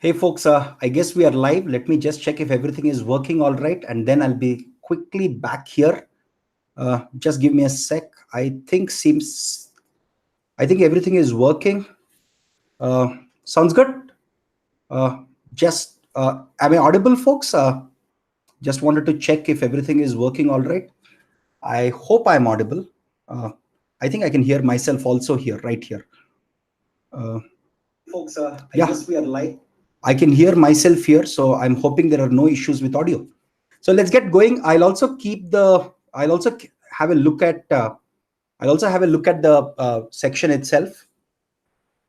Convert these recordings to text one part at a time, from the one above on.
Hey folks, I guess we are live. Let me just check if everything is working all right, and then I'll be quickly back here. Just give me a sec. I think everything is working. Sounds good. Am I audible, folks? Just wanted to check if everything is working all right. I hope I'm audible. I think I can hear myself also here, right here. Folks, I guess we are live. I can hear myself here, so I'm hoping there are no issues with audio. So let's get going. I'll also have a look at the section itself.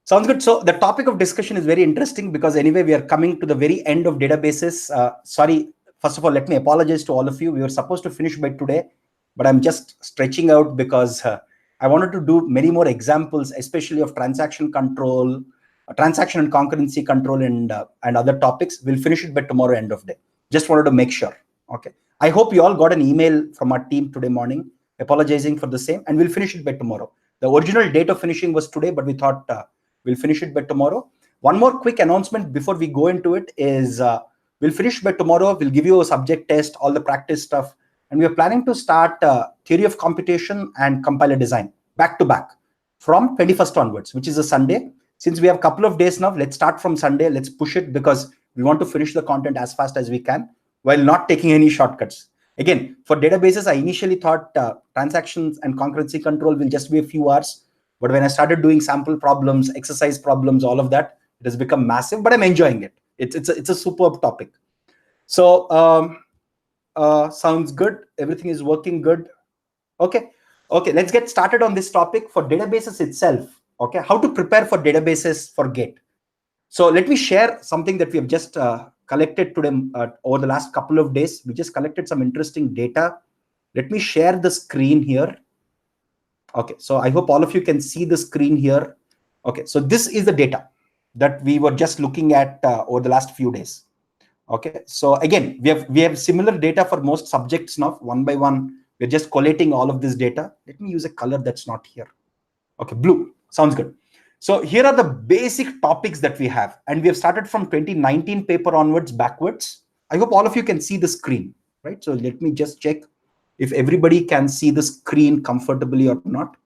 Sounds good. So the topic of discussion is very interesting because anyway, we are coming to the very end of databases. Sorry, first of all, let me apologize to all of you. We were supposed to finish by today, but I'm just stretching out because I wanted to do many more examples, especially of transaction control, transaction and concurrency control, and other topics. We'll finish it by tomorrow end of day. Just wanted to make sure. Okay. I hope you all got an email from our team today morning apologizing for the same, and we'll finish it by tomorrow. The original date of finishing was today, but we thought we'll finish it by tomorrow. One more quick announcement before we go into it is we'll finish by tomorrow. We'll give you a subject test, all the practice stuff, and we're planning to start theory of computation and compiler design back to back from 21st onwards, which is a Sunday. Since we have a couple of days now, let's start from Sunday. Let's push it because we want to finish the content as fast as we can while not taking any shortcuts. Again, for databases, I initially thought transactions and concurrency control will just be a few hours. But when I started doing sample problems, exercise problems, all of that, it has become massive, but I'm enjoying it. It's a superb topic. So sounds good. Everything is working good. Okay, let's get started on this topic for databases itself. Okay, how to prepare for databases for Gate. So let me share something that we have just collected today over the last couple of days. We just collected some interesting data. Let me share the screen here. Okay, so I hope all of you can see the screen here. Okay, so this is the data that we were just looking at over the last few days. Okay, so again, we have similar data for most subjects now. One by one, we're just collating all of this data. Let me use a color that's not here. Okay, blue. Sounds good. So here are the basic topics that we have, and we have started from 2019 paper onwards backwards. I hope all of you can see the screen, right? So let me just check if everybody can see the screen comfortably or not.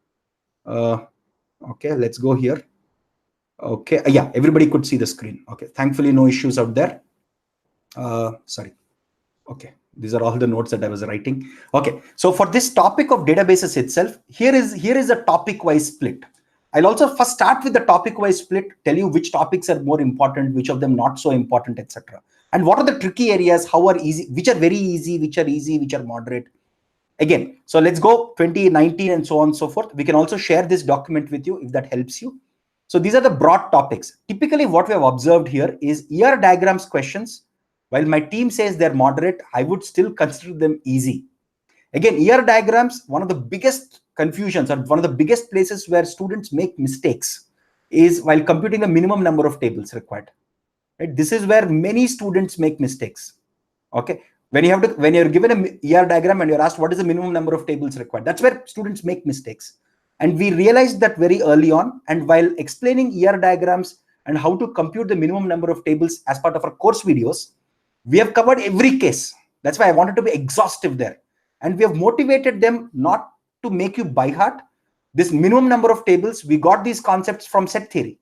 Okay, let's go here. Okay, yeah, everybody could see the screen. Okay, thankfully no issues out there. Sorry. Okay, these are all the notes that I was writing. Okay, so for this topic of databases itself, here is a topic-wise split. I'll also first start with the topic-wise split, tell you which topics are more important, which of them not so important, etc. And what are the tricky areas, how are easy, which are very easy, which are easy, which are moderate. Again, so let's go 2019 and so on and so forth. We can also share this document with you if that helps you. So these are the broad topics. Typically what we have observed here is ER diagrams questions. While my team says they're moderate, I would still consider them easy. Again, ER diagrams, one of the biggest confusions or one of the biggest places where students make mistakes is while computing the minimum number of tables required. Right? This is where many students make mistakes. Okay, when you're given a ER diagram and you're asked what is the minimum number of tables required, that's where students make mistakes. And we realized that very early on. And while explaining ER diagrams and how to compute the minimum number of tables as part of our course videos, we have covered every case. That's why I wanted to be exhaustive there. And we have motivated them not to make you by heart this minimum number of tables. We got these concepts from set theory.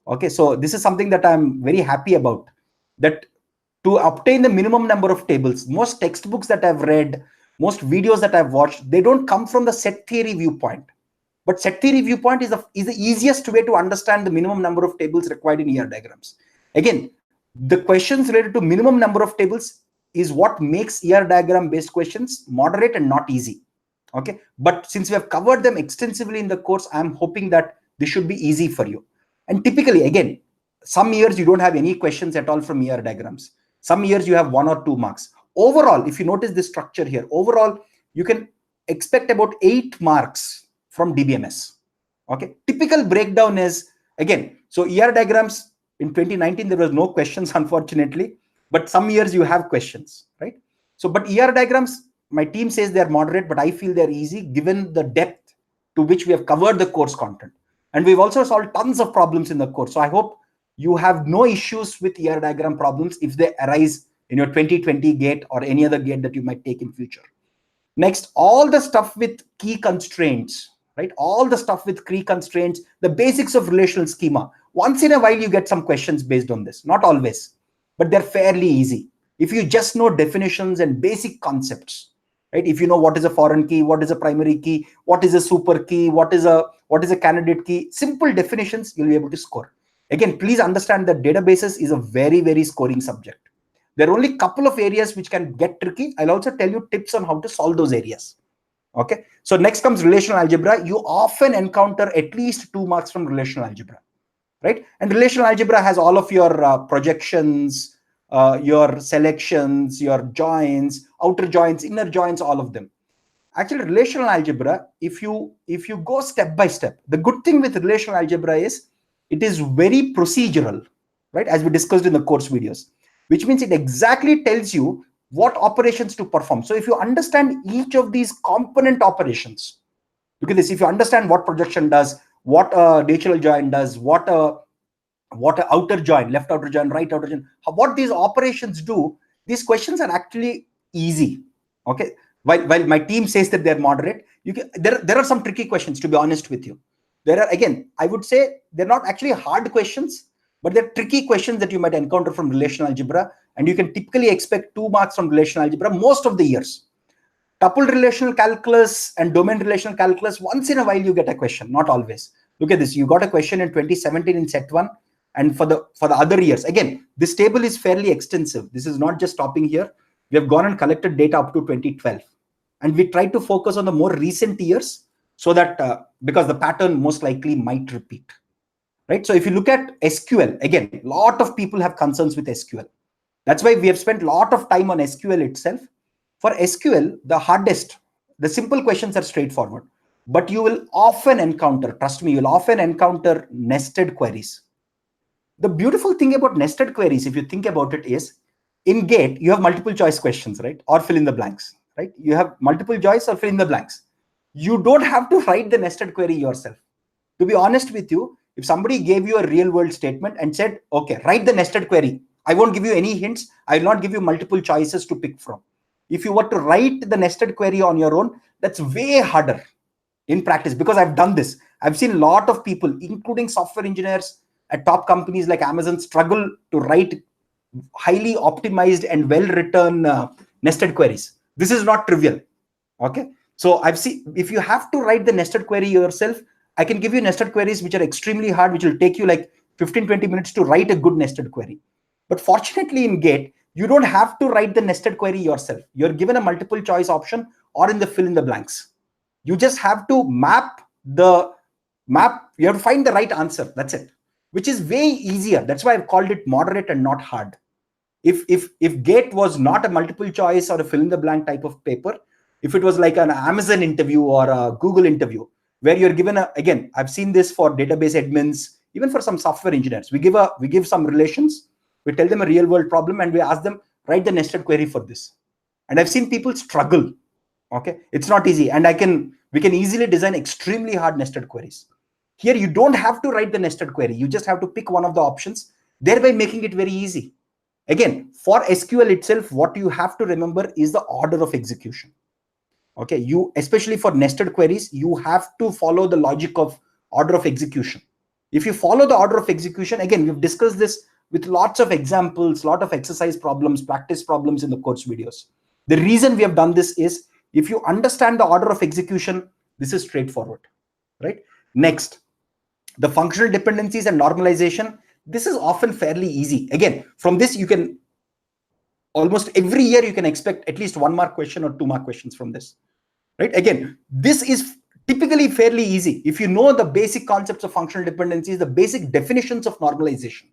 Okay, so this is something that I'm very happy about, that to obtain the minimum number of tables, most textbooks that I've read, most videos that I've watched, they don't come from the set theory viewpoint. But set theory viewpoint is the easiest way to understand the minimum number of tables required in ER diagrams. Again, the questions related to minimum number of tables is what makes ER diagram based questions moderate and not easy. Okay, but since we have covered them extensively in the course, I'm hoping that this should be easy for you. And typically, again, some years you don't have any questions at all from ER diagrams. Some years you have 1 or 2 marks. Overall, if you notice this structure here, overall, you can expect about 8 marks from DBMS. Okay, typical breakdown is, again, so ER diagrams in 2019, there was no questions, unfortunately, but some years you have questions, right? So, but ER diagrams, my team says they're moderate, but I feel they're easy given the depth to which we have covered the course content. And we've also solved tons of problems in the course. So I hope you have no issues with ER diagram problems if they arise in your 2020 gate or any other gate that you might take in future. Next, all the stuff with key constraints, right? All the stuff with key constraints, the basics of relational schema. Once in a while, you get some questions based on this. Not always, but they're fairly easy. If you just know definitions and basic concepts, right? If you know what is a foreign key, what is a primary key, what is a super key, what is a candidate key, simple definitions, you'll be able to score. Again, please understand that databases is a very, very scoring subject. There are only a couple of areas which can get tricky. I'll also tell you tips on how to solve those areas. Okay. So next comes relational algebra. You often encounter at least 2 marks from relational algebra, right? And relational algebra has all of your projections, your selections, your joins, outer joins, inner joins, all of them. Actually, relational algebra, if you go step by step, the good thing with relational algebra is it is very procedural, right? As we discussed in the course videos, which means it exactly tells you what operations to perform. So if you understand each of these component operations, look at this. If you understand what projection does, what a natural join does, what a outer join, left outer join, right outer join, what these operations do, these questions are actually easy. Okay. While my team says that they're moderate, there are some tricky questions, to be honest with you. There are, again, I would say they're not actually hard questions, but they're tricky questions that you might encounter from relational algebra, and you can typically expect 2 marks from relational algebra most of the years. Tuple relational calculus and domain relational calculus, once in a while you get a question, not always. Look at this. You got a question in 2017 in set 1, and for the other years. Again, this table is fairly extensive. This is not just stopping here. We have gone and collected data up to 2012. And we try to focus on the more recent years so that because the pattern most likely might repeat. Right? So if you look at SQL, again, a lot of people have concerns with SQL. That's why we have spent a lot of time on SQL itself. For SQL, the simple questions are straightforward. But you will often encounter, trust me, you'll often encounter nested queries. The beautiful thing about nested queries, if you think about it, is in Gate, you have multiple choice questions, right? Or fill in the blanks, right? You have multiple choice or fill in the blanks. You don't have to write the nested query yourself. To be honest with you, if somebody gave you a real world statement and said, okay, write the nested query, I won't give you any hints. I will not give you multiple choices to pick from. If you were to write the nested query on your own, that's way harder in practice, because I've done this. I've seen a lot of people, including software engineers at top companies like Amazon, struggle to write highly optimized and well-written nested queries. This is not trivial. Okay. So I've seen, if you have to write the nested query yourself, I can give you nested queries which are extremely hard, which will take you like 15-20 minutes to write a good nested query. But fortunately in Gate, you don't have to write the nested query yourself. You're given a multiple choice option or in the fill in the blanks. You just have to you have to find the right answer. That's it, which is way easier. That's why I've called it moderate and not hard. If Gate was not a multiple choice or a fill in the blank type of paper, if it was like an Amazon interview or a Google interview, where you're given again, I've seen this for database admins, even for some software engineers, we give some relations, we tell them a real world problem, and we ask them, write the nested query for this. And I've seen people struggle. Okay, it's not easy, and we can easily design extremely hard nested queries. Here, you don't have to write the nested query. You just have to pick one of the options, thereby making it very easy. Again, for SQL itself, what you have to remember is the order of execution. Okay, especially for nested queries, you have to follow the logic of order of execution. If you follow the order of execution, again, we've discussed this with lots of examples, lot of exercise problems, practice problems in the course videos. The reason we have done this is, if you understand the order of execution, this is straightforward, right? Next, the functional dependencies and normalization. This is often fairly easy. Again, from this, you can almost every year you can expect at least 1 mark question or 2 mark questions from this, right? Again, this is typically fairly easy. If you know the basic concepts of functional dependencies, the basic definitions of normalization,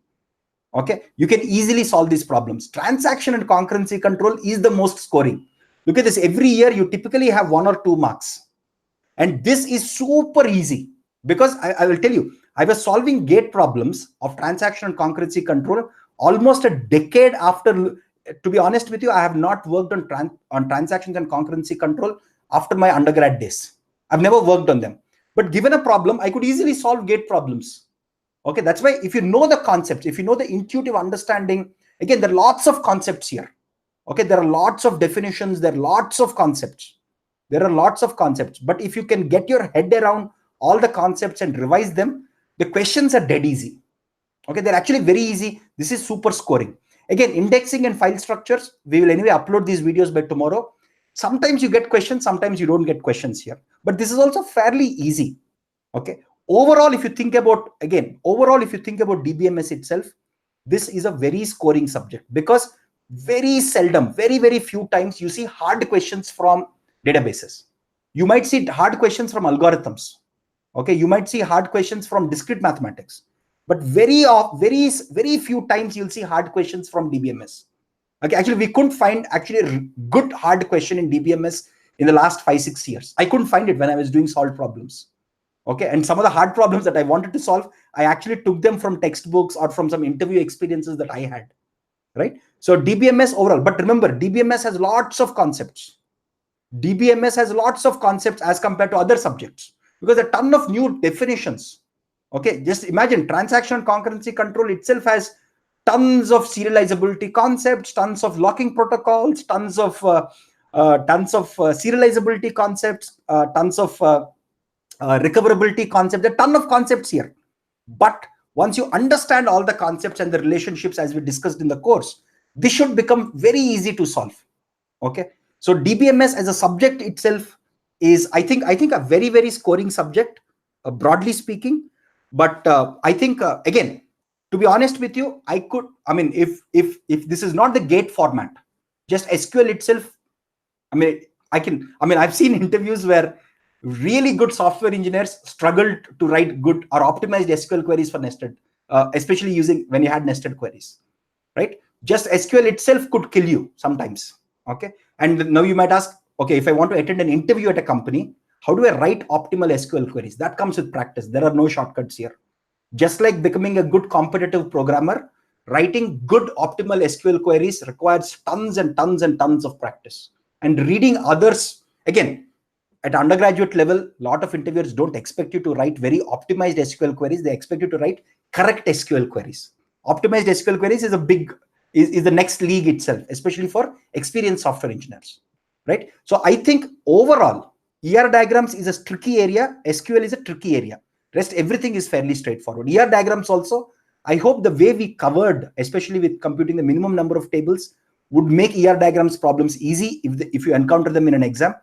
okay, you can easily solve these problems. Transaction and concurrency control is the most scoring. Look at this. Every year you typically have 1 or 2 marks. And this is super easy, because I will tell you, I was solving Gate problems of transaction and concurrency control almost a decade after. To be honest with you, I have not worked on transactions and concurrency control after my undergrad days. I've never worked on them. But given a problem, I could easily solve Gate problems. Okay, that's why if you know the concepts, if you know the intuitive understanding, again, there are lots of concepts here. Okay, there are lots of definitions, there are lots of concepts. There are lots of concepts, but if you can get your head around all the concepts and revise them, the questions are dead easy. Okay, they're actually very easy. This is super scoring. Again, indexing and file structures, we will anyway upload these videos by tomorrow. Sometimes you get questions, sometimes you don't get questions here, but this is also fairly easy. Okay, overall, if you think about, again, overall, if you think about DBMS itself, this is a very scoring subject, because very seldom, very few times you see hard questions from databases. You might see hard questions from algorithms. Okay, you might see hard questions from discrete mathematics, but very few times you'll see hard questions from DBMS. Okay, actually, we couldn't find actually a good hard question in DBMS in the last 5-6 years. I couldn't find it when I was doing solved problems. Okay, and some of the hard problems that I wanted to solve, I actually took them from textbooks or from some interview experiences that I had. Right? So DBMS overall, but remember, DBMS has lots of concepts. DBMS has lots of concepts as compared to other subjects, because a ton of new definitions. Okay, just imagine transaction concurrency control itself has tons of serializability concepts, tons of locking protocols, tons of serializability concepts, tons of recoverability concepts. A ton of concepts here. But once you understand all the concepts and the relationships as we discussed in the course, this should become very easy to solve. Okay, so DBMS as a subject itself is, I think a very scoring subject, broadly speaking. But I think again, to be honest with you, if this is not the gate format, just SQL itself, I've seen interviews where really good software engineers struggled to write good or optimized SQL queries for nested, especially using when you had nested queries, right? Just SQL itself could kill you sometimes. Okay, and now you might ask, okay, if I want to attend an interview at a company, how do I write optimal SQL queries? That comes with practice. There are no shortcuts here. Just like becoming a good competitive programmer, writing good optimal SQL queries requires tons and tons and tons of practice. And reading others, again, at undergraduate level, a lot of interviewers don't expect you to write very optimized SQL queries. They expect you to write correct SQL queries. Optimized SQL queries is is the next league itself, especially for experienced software engineers, right? So I think overall, ER diagrams is a tricky area. SQL is a tricky area. Rest everything is fairly straightforward. ER diagrams also, I hope the way we covered, especially with computing the minimum number of tables, would make ER diagrams problems easy if you encounter them in an exam.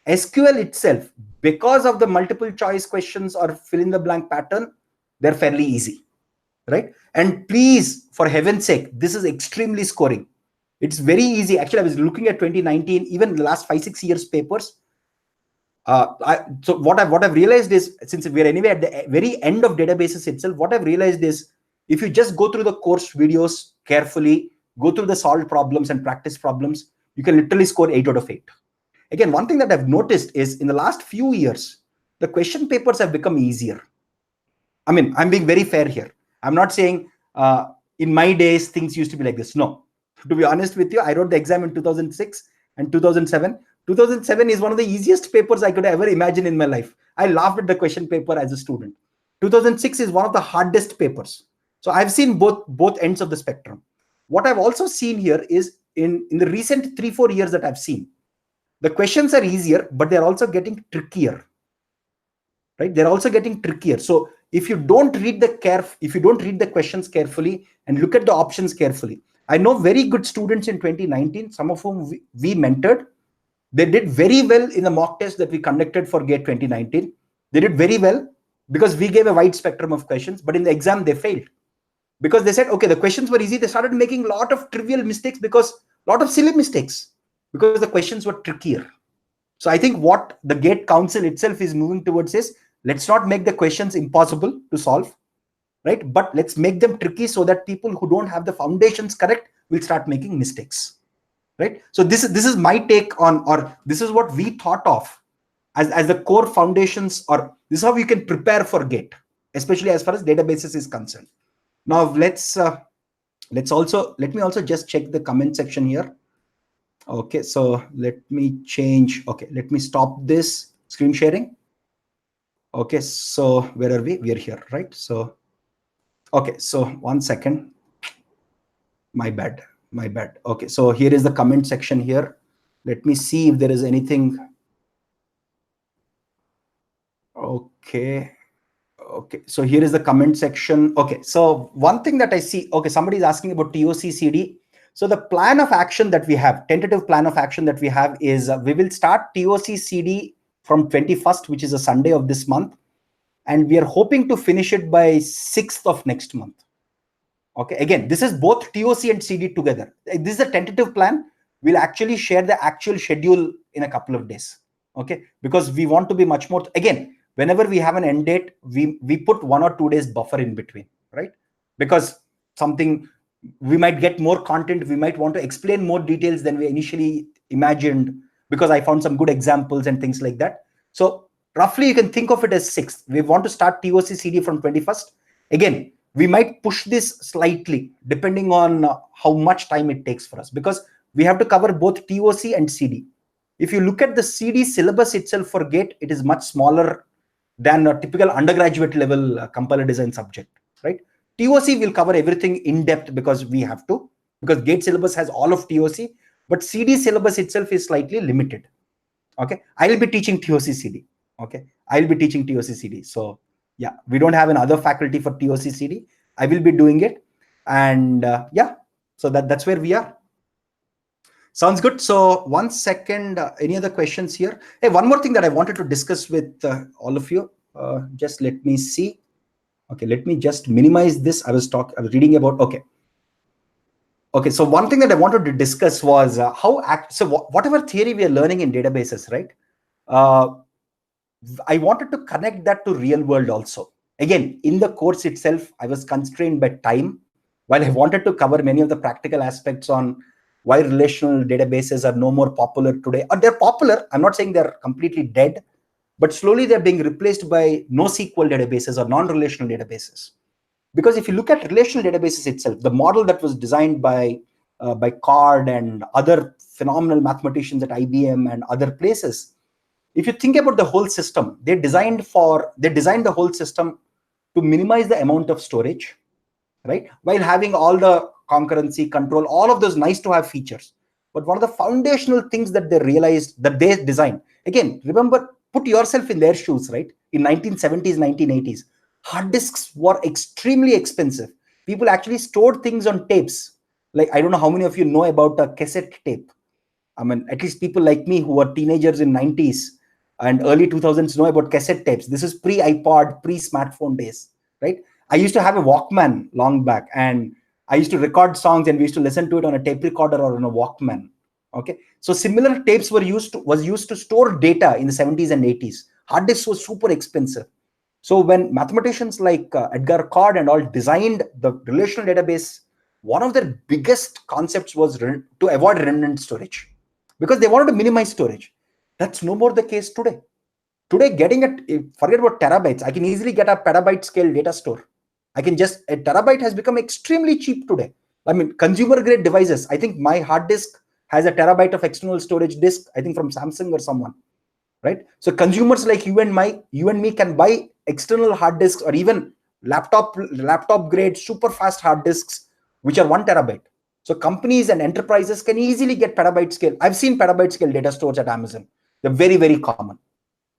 SQL itself, because of the multiple choice questions or fill in the blank pattern, they're fairly easy, right? And please, for heaven's sake, this is extremely scoring. It's very easy. Actually, I was looking at 2019, even the last 5-6 years papers. So what I've realized is, since we're anyway at the very end of databases itself, what I've realized is, if you just go through the course videos carefully, go through the solved problems and practice problems, you can literally score 8 out of 8. Again, one thing that I've noticed is in the last few years, the question papers have become easier. I'm being very fair here. I'm not saying in my days things used to be like this. No, to be honest with you, I wrote the exam in 2006 and 2007. 2007 is one of the easiest papers I could ever imagine in my life. I laughed at the question paper as a student. 2006 is one of the hardest papers. So I've seen both ends of the spectrum. What I've also seen here is in the recent 3-4 years that I've seen, the questions are easier, but they're also getting trickier, right? They're also getting trickier. So if you don't read the questions carefully and look at the options carefully, I know very good students in 2019, some of whom we mentored. They did very well in the mock test that we conducted for GATE 2019. They did very well because we gave a wide spectrum of questions, but in the exam they failed because they said, okay, the questions were easy. They started making a lot of trivial mistakes, because a lot of silly mistakes, because the questions were trickier. So I think what the GATE Council itself is moving towards is, let's not make the questions impossible to solve, right? But let's make them tricky so that people who don't have the foundations correct will start making mistakes, right? So this is my take on, or this is what we thought of as the core foundations, or this is how you can prepare for GATE, especially as far as databases is concerned. Now let me also just check the comment section here. Okay, so let me change. Okay, let me stop this screen sharing. Okay, so where are we? We are here, right? So Okay, so 1 second. My bad. Okay, so here is the comment section here. Let me see if there is anything. Okay. So here is the comment section. Okay, so one thing that I see, okay, somebody is asking about TOC CD. So the plan of action that we have, tentative plan of action that we have is we will start TOC CD from 21st, which is a Sunday of this month. And we are hoping to finish it by 6th of next month. Okay, again, this is both TOC and CD together. This is a tentative plan. We'll actually share the actual schedule in a couple of days. Okay, because we want to be much more, again, whenever we have an end date, we put 1 or 2 days buffer in between, right? Because something, we might get more content, we might want to explain more details than we initially imagined, because I found some good examples and things like that. So roughly you can think of it as 6th. We want to start TOC CD from 21st. Again, we might push this slightly depending on how much time it takes for us, because we have to cover both TOC and CD. If you look at the CD syllabus itself for GATE, it is much smaller than a typical undergraduate level compiler design subject, right? TOC will cover everything in depth because we have to, because GATE syllabus has all of TOC, but CD syllabus itself is slightly limited. Okay, I will be teaching TOC CD. Okay, I'll be teaching TOC CD. So yeah, we don't have another faculty for TOC CD. I will be doing it, and yeah, so that's where we are. Sounds good. So 1 second, any other questions here? Hey, one more thing that I wanted to discuss with all of you. Just let me see. Okay, let me just minimize this. I was reading about, okay. Okay, so one thing that I wanted to discuss was whatever theory we are learning in databases, right? I wanted to connect that to real world also. Again, in the course itself, I was constrained by time. While I wanted to cover many of the practical aspects on why relational databases are no more popular today, or they're popular. I'm not saying they're completely dead, but slowly they're being replaced by NoSQL databases or non-relational databases. Because if you look at relational databases itself, the model that was designed by Card and other phenomenal mathematicians at IBM and other places, if you think about the whole system, they designed the whole system to minimize the amount of storage, right? While having all the concurrency, control, all of those nice to have features. But one of the foundational things that they realized, that they designed, again, remember, put yourself in their shoes, right? In 1970s, 1980s, hard disks were extremely expensive. People actually stored things on tapes. Like, I don't know how many of you know about a cassette tape. I mean, at least people like me who were teenagers in 90s and early 2000s know about cassette tapes. This is pre-iPod, pre-smartphone days, right? I used to have a Walkman long back, and I used to record songs and we used to listen to it on a tape recorder or on a Walkman. Okay, so similar tapes was used to store data in the 70s and 80s. Hard disks was super expensive. So when mathematicians like Edgar Card and all designed the relational database, one of their biggest concepts was to avoid redundant storage, because they wanted to minimize storage. That's no more the case today. Today, forget about terabytes. I can easily get a petabyte scale data store. A terabyte has become extremely cheap today. I mean, consumer grade devices. I think my hard disk has a terabyte of external storage disk, I think from Samsung or someone, right? So consumers like you and me can buy external hard disks or even laptop grade super fast hard disks, which are 1 terabyte. So companies and enterprises can easily get petabyte scale. I've seen petabyte scale data stores at Amazon. They're very, very common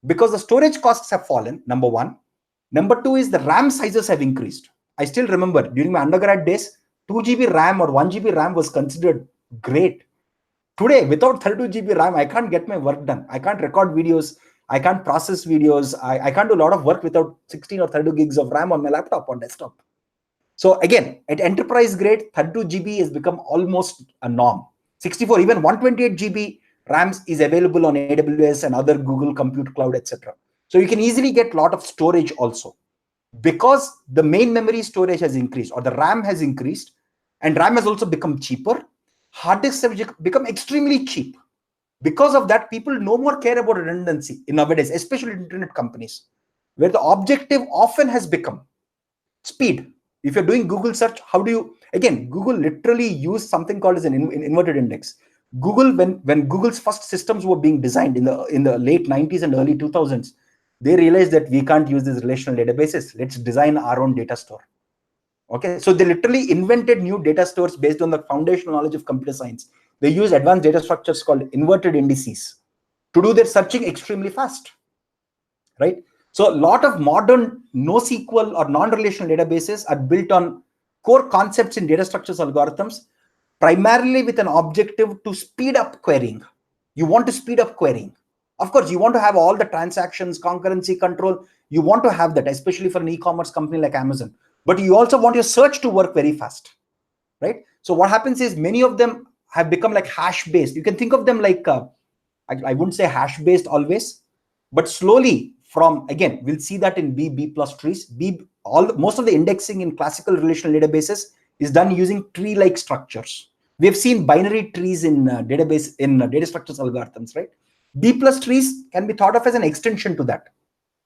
because the storage costs have fallen, number one. Number two is the RAM sizes have increased. I still remember during my undergrad days, 2 GB RAM or 1 GB RAM was considered great. Today, without 32 GB RAM, I can't get my work done. I can't record videos. I can't process videos. I can't do a lot of work without 16 or 32 gigs of RAM on my laptop or desktop. So again, at enterprise grade, 32 GB has become almost a norm. 64, even 128 GB RAMs is available on AWS and other Google Compute Cloud, etc. So you can easily get a lot of storage also. Because the main memory storage has increased, or the RAM has increased, and RAM has also become cheaper, hard disks have become extremely cheap. Because of that, people no more care about redundancy in nowadays, especially internet companies, where the objective often has become speed. If you're doing Google search, Google literally used something called as an inverted index. Google, when Google's first systems were being designed in the late 90s and early 2000s, they realized that we can't use these relational databases. Let's design our own data store. Okay, so they literally invented new data stores based on the foundational knowledge of computer science. They use advanced data structures called inverted indices to do their searching extremely fast, right? So a lot of modern NoSQL or non-relational databases are built on core concepts in data structures algorithms, primarily with an objective to speed up querying. You want to speed up querying. Of course, you want to have all the transactions, concurrency control. You want to have that, especially for an e-commerce company like Amazon. But you also want your search to work very fast, right? So what happens is many of them have become like hash based. You can think of them like, I wouldn't say hash based always, but slowly from, again, we'll see that in B plus trees. Most of the indexing in classical relational databases is done using tree-like structures. We have seen binary trees in data structures algorithms, right? B plus trees can be thought of as an extension to that.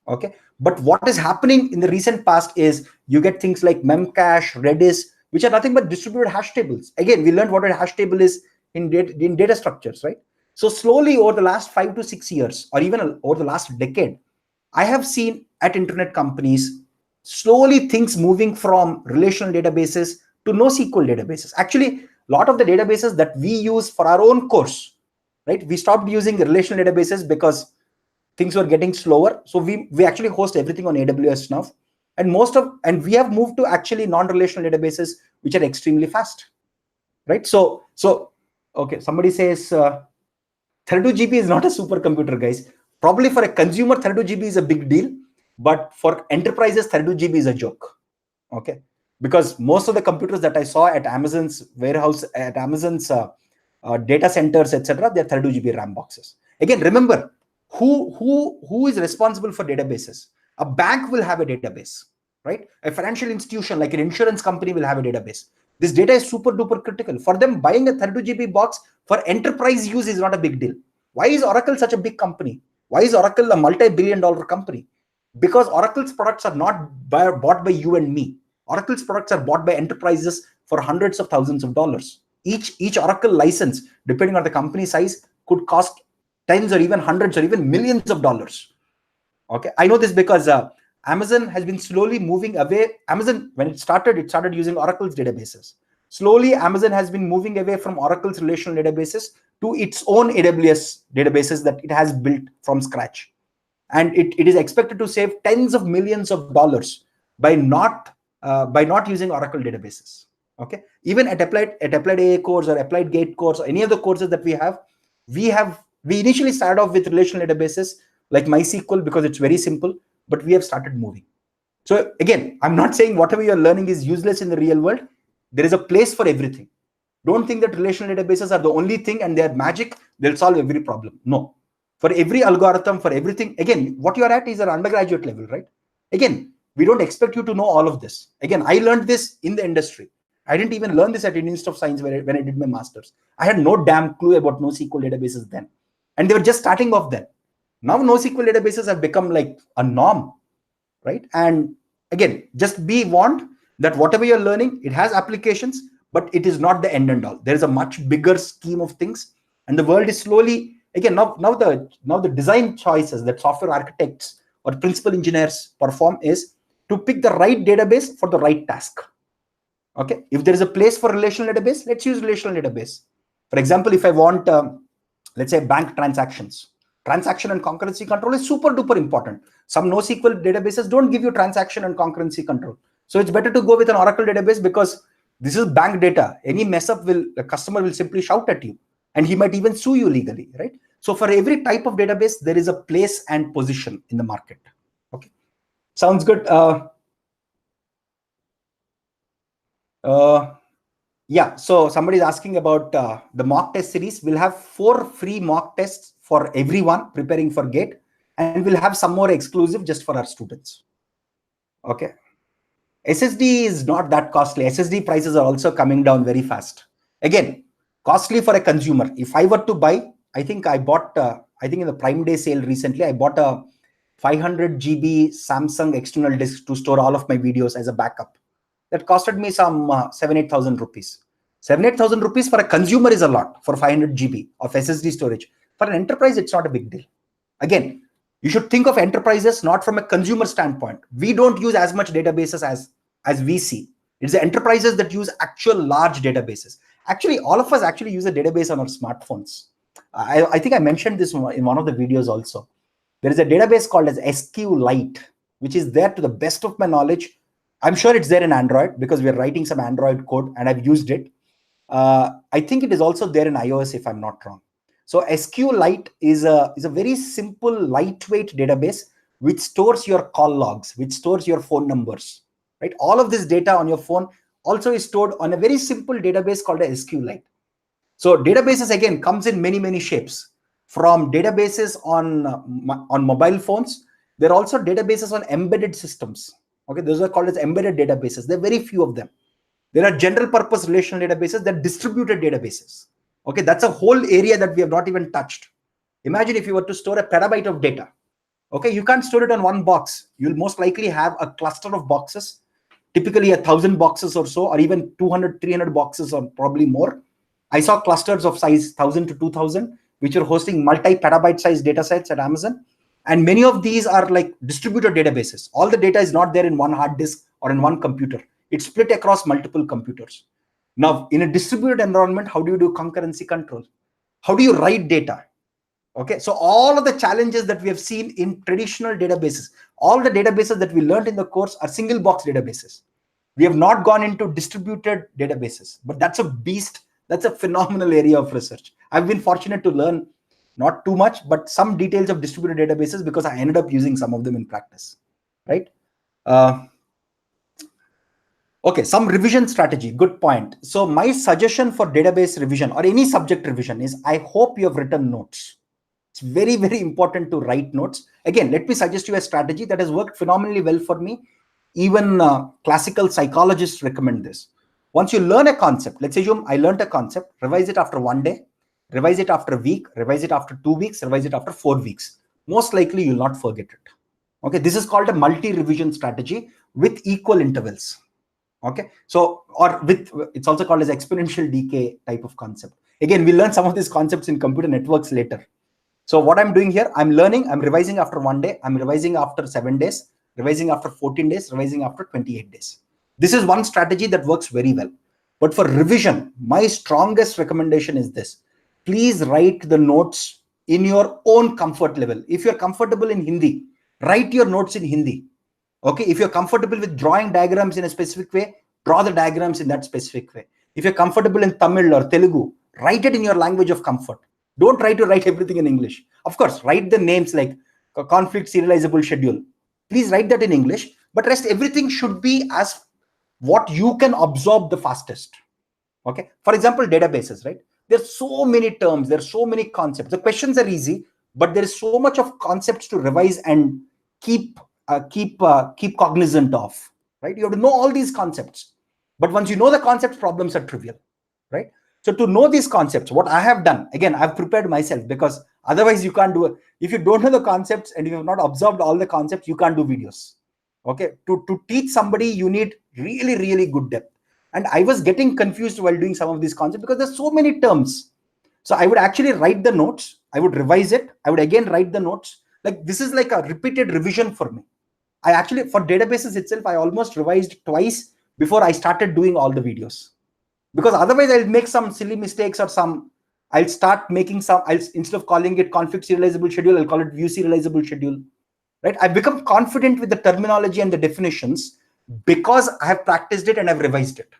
Okay, but what is happening in the recent past is you get things like memcache, redis, which are nothing but distributed hash tables. Again, we learned what a hash table is in data structures, right? So slowly over the last 5 to 6 years, or even over the last decade, I have seen at internet companies slowly things moving from relational databases to NoSQL databases. Actually, a lot of the databases that we use for our own course, right? We stopped using relational databases because things were getting slower. So we actually host everything on AWS now. And we have moved to actually non-relational databases, which are extremely fast, right? So okay, somebody says 32 GB is not a supercomputer, guys. Probably for a consumer, 32 GB is a big deal, but for enterprises, 32 GB is a joke. Okay, because most of the computers that I saw at Amazon's warehouse, at Amazon's data centers, etc., they're 32 GB RAM boxes. Again, remember, who is responsible for databases? A bank will have a database, right? A financial institution like an insurance company will have a database. This data is super duper critical. For them, buying a 32 GB box for enterprise use is not a big deal. Why is Oracle such a big company? Why is Oracle a multi-billion-dollar company? Because Oracle's products are not bought by you and me. Oracle's products are bought by enterprises for hundreds of thousands of dollars. Each Oracle license, depending on the company size, could cost tens or even hundreds or even millions of dollars. Okay, I know this because Amazon has been slowly moving away. Amazon, when it started using Oracle's databases. Slowly, Amazon has been moving away from Oracle's relational databases to its own AWS databases that it has built from scratch. And it is expected to save tens of millions of dollars by not using Oracle databases. Okay, even at applied AA course or applied gate course or any of the courses that we initially started off with relational databases like MySQL because it's very simple, but we have started moving. So again, I'm not saying whatever you're learning is useless in the real world. There is a place for everything. Don't think that relational databases are the only thing and they're magic, they'll solve every problem. No. For every algorithm, for everything, again, what you're at is an undergraduate level, right? Again, we don't expect you to know all of this. Again, I learned this in the industry. I didn't even learn this at Indian Institute of Science when I did my master's. I had no damn clue about NoSQL databases then. And they were just starting off then. Now NoSQL databases have become like a norm, right? And again, just be warned that whatever you're learning, it has applications, but it is not the end and all. There is a much bigger scheme of things. And the world is slowly, again, now the design choices that software architects or principal engineers perform is to pick the right database for the right task. Okay, if there is a place for relational database, let's use relational database. For example, if I want, let's say, bank transactions, transaction and concurrency control is super duper important. Some NoSQL databases don't give you transaction and concurrency control. So it's better to go with an Oracle database because this is bank data. Any mess up the customer will simply shout at you and he might even sue you legally, right? So for every type of database, there is a place and position in the market. Okay, sounds good. Yeah, so somebody is asking about the mock test series. We'll have 4 free mock tests for everyone preparing for GATE, and we'll have some more exclusive just for our students. Okay. SSD is not that costly. SSD prices are also coming down very fast. Again, costly for a consumer. If I were to buy, I think I bought, I think in the Prime Day sale recently, I bought a 500 GB Samsung external disk to store all of my videos as a backup. That costed me some 7,000-8,000 rupees. 7,000-8,000 rupees for a consumer is a lot for 500 GB of SSD storage. For an enterprise, it's not a big deal. Again, you should think of enterprises not from a consumer standpoint. We don't use as much databases as we see. It's the enterprises that use actual large databases. Actually, all of us actually use a database on our smartphones. I think I mentioned this in one of the videos also. There is a database called as SQLite, which is there to the best of my knowledge. I'm sure it's there in Android because we're writing some Android code and I've used it. I think it is also there in iOS if I'm not wrong. So SQLite is a very simple, lightweight database which stores your call logs, which stores your phone numbers, right? All of this data on your phone also is stored on a very simple database called a SQLite. So databases again comes in many shapes. From databases on mobile phones, there are also databases on embedded systems. Okay, those are called as embedded databases. There are very few of them. There are general purpose relational databases, that distributed databases. Okay, that's a whole area that we have not even touched. Imagine if you were to store a petabyte of data. Okay, you can't store it on one box. You'll most likely have a cluster of boxes, typically 1,000 boxes or so, or even 200, 300 boxes or probably more. I saw clusters of size 1,000 to 2,000, which are hosting multi-petabyte size data sets at Amazon. And many of these are like distributed databases. All the data is not there in one hard disk or in one computer. It's split across multiple computers. Now, in a distributed environment, how do you do concurrency control? How do you write data? Okay, so all of the challenges that we have seen in traditional databases, all the databases that we learned in the course are single box databases. We have not gone into distributed databases, but that's a beast. That's a phenomenal area of research. I've been fortunate to learn not too much, but some details of distributed databases because I ended up using some of them in practice, right? Okay, some revision strategy, good point. So my suggestion for database revision or any subject revision is I hope you have written notes. It's very important to write notes. Again, let me suggest you a strategy that has worked phenomenally well for me. Even classical psychologists recommend this. Once you learn a concept, let's assume I learned a concept, revise it after 1 day, revise it after a week, revise it after 2 weeks, revise it after 4 weeks. Most likely you'll not forget it. Okay, this is called a multi-revision strategy with equal intervals. Okay, so or with, it's also called as exponential decay type of concept. Again, we'll learn some of these concepts in computer networks later. So what I'm doing here, I'm learning, I'm revising after 1 day, I'm revising after 7 days, revising after 14 days, revising after 28 days. This is one strategy that works very well. But for revision, my strongest recommendation is this. Please write the notes in your own comfort level. If you're comfortable in Hindi, write your notes in Hindi. Okay, if you're comfortable with drawing diagrams in a specific way, draw the diagrams in that specific way. If you're comfortable in Tamil or Telugu, write it in your language of comfort. Don't try to write everything in English. Of course, write the names like conflict serializable schedule. Please write that in English, but rest everything should be as what you can absorb the fastest. Okay, for example, databases, right? There's so many terms, there's so many concepts. The questions are easy, but there is so much of concepts to revise and keep cognizant of, right? You have to know all these concepts, but once you know the concepts, problems are trivial, right? So to know these concepts, what I have done, again, I've prepared myself, because otherwise you can't do it. If you don't know the concepts and you have not absorbed all the concepts, you can't do videos. Okay, to teach somebody, you need really good depth. And I was getting confused while doing some of these concepts because there's so many terms. So I would actually write the notes, I would revise it, I would again write the notes. Like this is like a repeated revision for me. I actually, for databases itself, I almost revised twice before I started doing all the videos, because otherwise I'll make some silly mistakes or I'll start making instead of calling it conflict serializable schedule, I'll call it view serializable schedule, right? I've become confident with the terminology and the definitions because I have practiced it and I've revised it.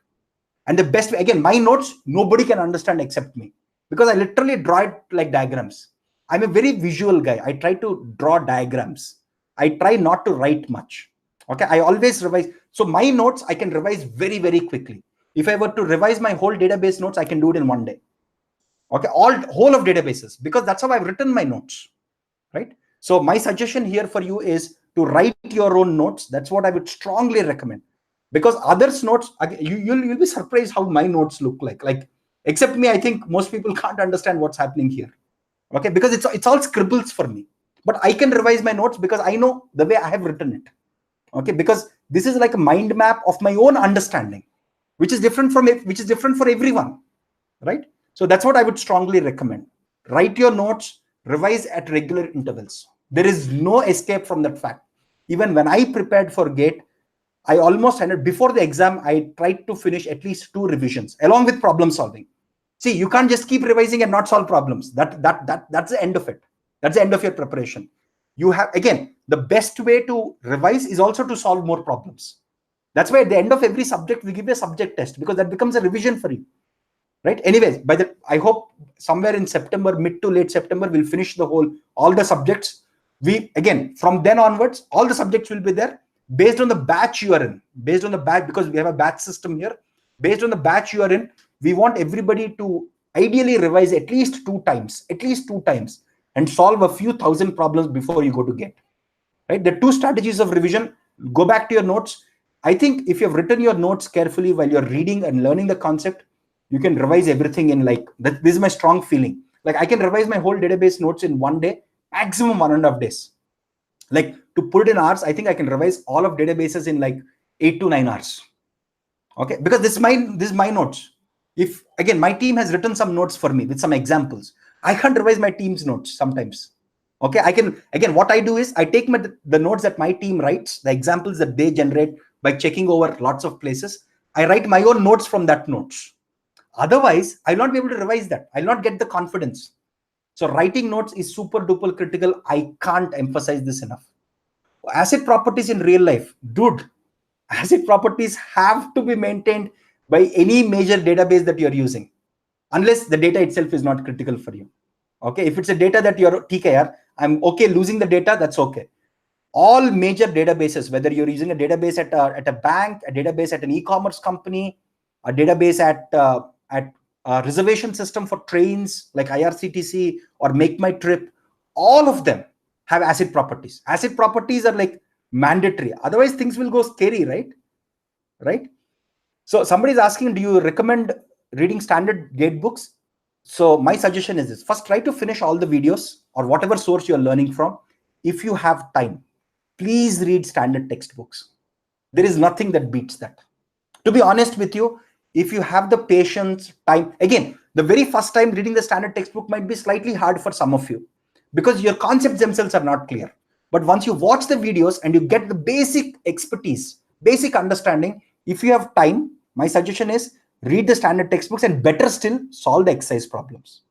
And the best way, again, my notes, nobody can understand except me, because I literally draw it like diagrams. I'm a very visual guy. I try to draw diagrams. I try not to write much. Okay, I always revise. So my notes, I can revise very quickly. If I were to revise my whole database notes, I can do it in 1 day. Okay, whole of databases, because that's how I've written my notes, right? So my suggestion here for you is to write your own notes. That's what I would strongly recommend, because others' notes, you'll be surprised how my notes look like. Like, except me, I think most people can't understand what's happening here. Okay, because it's all scribbles for me, but I can revise my notes because I know the way I have written it. Okay, because this is like a mind map of my own understanding, which is different for everyone, right? So that's what I would strongly recommend. Write your notes, revise at regular intervals. There is no escape from that fact. Even when I prepared for GATE, I almost ended before the exam. I tried to finish at least 2 revisions along with problem solving. See, you can't just keep revising and not solve problems. That's the end of it. That's the end of your preparation. You have, again, the best way to revise is also to solve more problems. That's why at the end of every subject we give you a subject test, because that becomes a revision for you, right? Anyways, I hope somewhere in September, mid to late September, we'll finish all the subjects. We, again, from then onwards, all the subjects will be there based on the batch you are in, because we have a batch system here. Based on the batch you are in, we want everybody to ideally revise at least two times, and solve a few thousand problems before you go to GATE, right? The 2 strategies of revision: go back to your notes. I think if you have written your notes carefully while you're reading and learning the concept, you can revise everything in like that. This is my strong feeling. Like, I can revise my whole database notes in 1 day, maximum 1.5 days. Like, to put it in hours, I think I can revise all of databases in like 8 to 9 hours. Okay, because this is my notes. If, again, my team has written some notes for me with some examples, I can't revise my team's notes sometimes. Okay, I can, again, what I do is I take the notes that my team writes, the examples that they generate by checking over lots of places. I write my own notes from that notes. Otherwise, I'll not be able to revise that. I'll not get the confidence. So writing notes is super duper critical. I can't emphasize this enough. Asset properties in real life, dude, asset properties have to be maintained by any major database that you're using, unless the data itself is not critical for you. Okay, if it's a data that you're TKR, I'm okay losing the data, that's okay. All major databases, whether you're using a database at a bank, a database at an e-commerce company, a database at a reservation system for trains like IRCTC or Make My Trip, all of them have asset properties. Asset properties are like mandatory. Otherwise, things will go scary, right? Right? So somebody's asking, do you recommend reading standard GATE books? So my suggestion is this: first, try to finish all the videos or whatever source you're learning from. If you have time, please read standard textbooks. There is nothing that beats that. To be honest with you, if you have the patience, time, again, the very first time reading the standard textbook might be slightly hard for some of you because your concepts themselves are not clear. But once you watch the videos and you get the basic expertise, basic understanding, if you have time, my suggestion is read the standard textbooks and, better still, solve the exercise problems.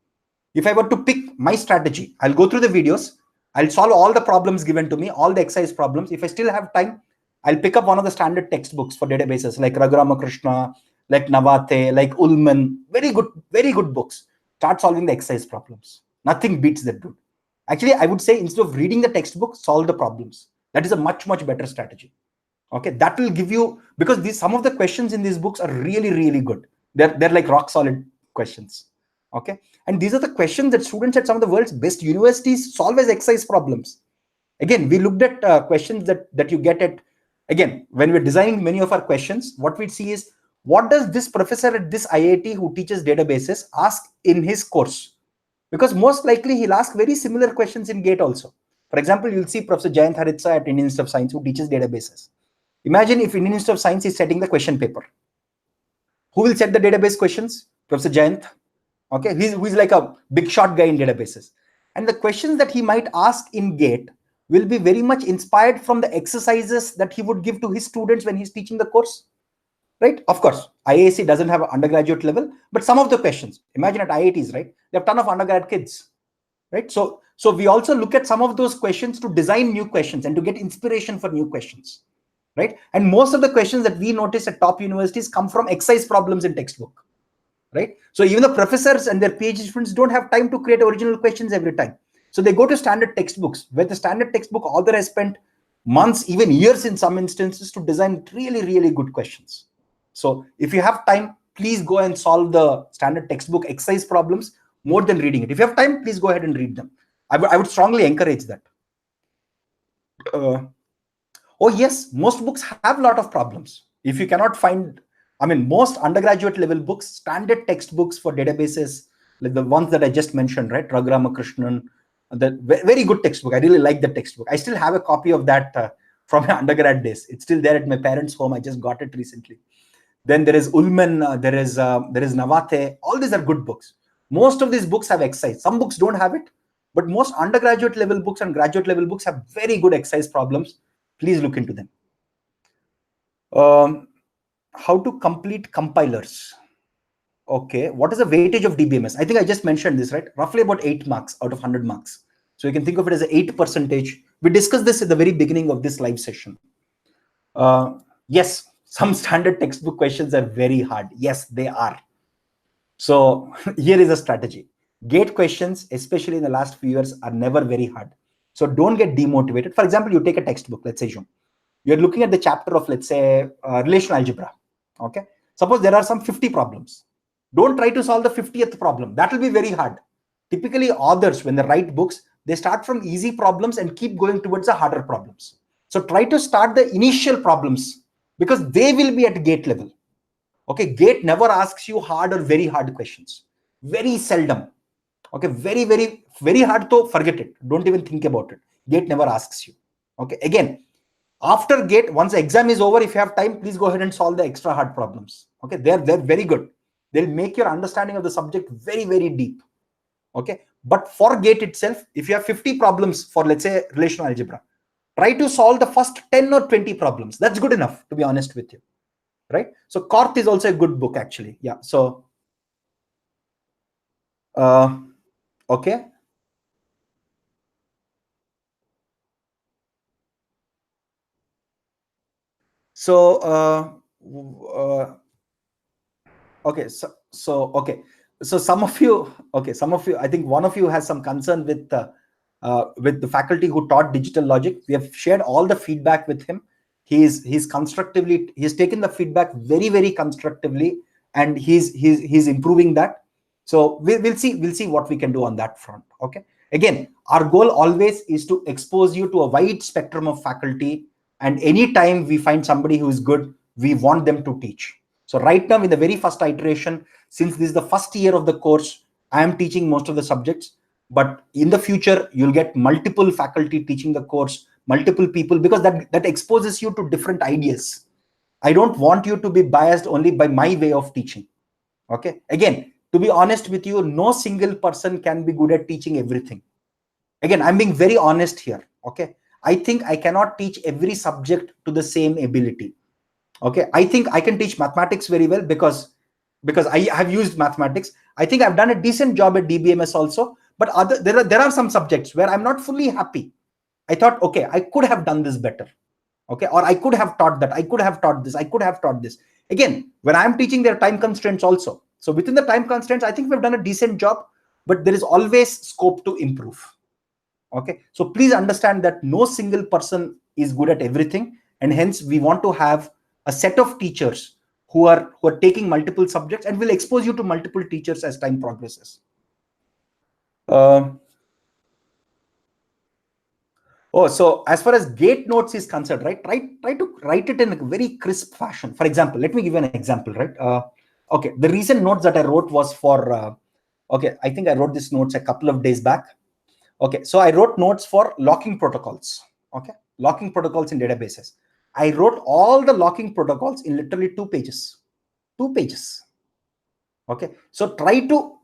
If I were to pick my strategy, I'll go through the videos, I'll solve all the problems given to me, all the exercise problems. If I still have time, I'll pick up one of the standard textbooks for databases like Raguramakrishna, like Navate, like Ullman. Very good books. Start solving the exercise problems. Nothing beats that, dude. Actually, I would say instead of reading the textbook, solve the problems. That is a much better strategy. Okay, that will give you, because some of the questions in these books are really good. They're like rock solid questions. Okay, and these are the questions that students at some of the world's best universities solve as exercise problems. Again, we looked at questions that you get at, again, when we're designing many of our questions, what we see is, what does this professor at this IIT who teaches databases ask in his course? Because most likely he'll ask very similar questions in GATE also. For example, you'll see Professor Jayant Haritsa at Indian Institute of Science who teaches databases. Imagine if Indian Institute of Science is setting the question paper. Who will set the database questions? Professor Jayant. Okay, he's like a big shot guy in databases. And the questions that he might ask in GATE will be very much inspired from the exercises that he would give to his students when he's teaching the course. Right? Of course, IAC doesn't have an undergraduate level, but some of the questions, imagine at IITs, right? They have a ton of undergrad kids, right? So we also look at some of those questions to design new questions and to get inspiration for new questions, right? And most of the questions that we notice at top universities come from exercise problems in textbook, right? So even the professors and their PhD students don't have time to create original questions every time. So they go to standard textbooks, where the standard textbook author has spent months, even years in some instances, to design really good questions. So if you have time, please go and solve the standard textbook exercise problems more than reading it. If you have time, please go ahead and read them. I would strongly encourage that. Oh yes, most books have a lot of problems. If you cannot find, I mean, most undergraduate level books, standard textbooks for databases, like the ones that I just mentioned, right? Raguramakrishnan, the very good textbook. I really like the textbook. I still have a copy of that from my undergrad days. It's still there at my parents' home. I just got it recently. Then there is Ullman, there is Navate. All these are good books. Most of these books have exercise. Some books don't have it, but most undergraduate level books and graduate level books have very good exercise problems. Please look into them. How to complete compilers. Okay, what is the weightage of DBMS? I think I just mentioned this, right? Roughly about 8 marks out of 100 marks. So you can think of it as an 8%. We discussed this at the very beginning of this live session. Yes, some standard textbook questions are very hard. Yes, they are. So here is a strategy. Gate questions, especially in the last few years, are never very hard. So don't get demotivated. For example, you take a textbook, let's say you're looking at the chapter of, let's say, relational algebra. Okay. Suppose there are some 50 problems. Don't try to solve the 50th problem. That will be very hard. Typically, authors, when they write books, they start from easy problems and keep going towards the harder problems. So try to start the initial problems because they will be at gate level. Okay, gate never asks you hard or very hard questions. Very seldom. Okay, very hard to forget it. Don't even think about it. Gate never asks you. Okay, again, after gate, once the exam is over, if you have time, please go ahead and solve the extra hard problems. Okay, they're very good. They'll make your understanding of the subject very deep. Okay, but for gate itself, if you have 50 problems for, let's say, relational algebra, try to solve the first 10 or 20 problems. That's good enough, to be honest with you, right? So Corth is also a good book, actually. Yeah. So okay. So okay, okay, so some of you, I think one of you has some concern with the faculty who taught digital logic. We have shared all the feedback with him. He's taken the feedback very constructively, and he's improving that. So we'll see what we can do on that front. Okay, again, our goal always is to expose you to a wide spectrum of faculty, and anytime we find somebody who is good, we want them to teach. So right now, in the very first iteration, since this is the first year of the course, I am teaching most of the subjects. But in the future, you'll get multiple faculty teaching the course, multiple people, because that exposes you to different ideas. I don't want you to be biased only by my way of teaching. Okay. Again, to be honest with you, no single person can be good at teaching everything. Again, I'm being very honest here. Okay. I think I cannot teach every subject to the same ability. Okay, I think I can teach mathematics very well because I have used mathematics. I think I've done a decent job at DBMS also, but there are some subjects where I'm not fully happy. I thought, okay, I could have done this better. Okay, or I could have taught that. I could have taught this. I could have taught this. Again, when I'm teaching, there are time constraints also. So within the time constraints, I think we've done a decent job, but there is always scope to improve. Okay, so please understand that no single person is good at everything, and hence we want to have a set of teachers who are taking multiple subjects, and will expose you to multiple teachers as time progresses. So as far as gate notes is concerned, right? Try to write it in a very crisp fashion. For example, let me give you an example, right? Okay, the recent notes that I wrote was for. Okay, I think I wrote this notes a couple of days back. Okay, so I wrote notes for locking protocols. Okay, locking protocols in databases. I wrote all the locking protocols in literally 2 pages. 2 pages. Okay, so try to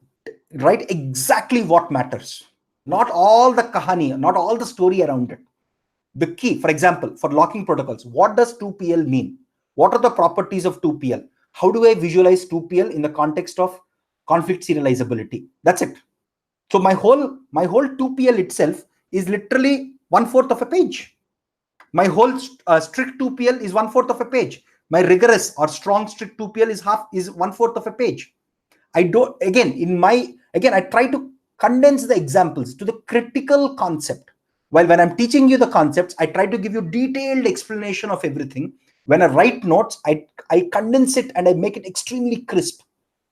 write exactly what matters. Not all the kahani, not all the story around it. The key, for example, for locking protocols, what does 2PL mean? What are the properties of 2PL? How do I visualize 2PL in the context of conflict serializability? That's it. So my whole 2PL itself is literally 1/4 of a page. My whole strict 2PL is 1/4 of a page. My rigorous or strong strict 2PL is 1/4 of a page. I try to condense the examples to the critical concept. While when I'm teaching you the concepts, I try to give you detailed explanation of everything. When I write notes, I condense it and I make it extremely crisp,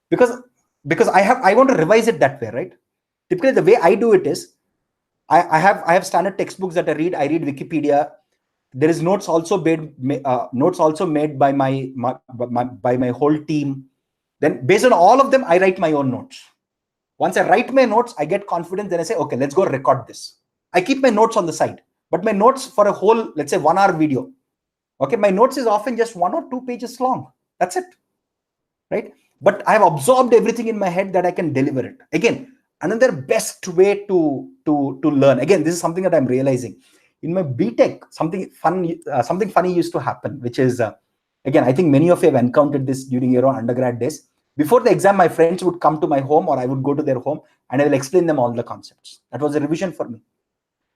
because I want to revise it that way, right? Typically, the way I do it is I have standard textbooks that I read. I read Wikipedia. There is notes also made by my whole team. Then based on all of them, I write my own notes. Once I write my notes, I get confidence. Then I say, okay, let's go record this. I keep my notes on the side, but my notes for a whole, let's say 1 hour video. Okay, my notes is often just 1 or 2 pages long. That's it, right? But I have absorbed everything in my head that I can deliver it. Again, another best way to learn. Again, this is something that I'm realizing. In my BTech, something funny used to happen, which is Again, I think many of you have encountered this during your own undergrad days. Before the exam, my friends would come to my home or I would go to their home and I will explain them all the concepts. That was a revision for me.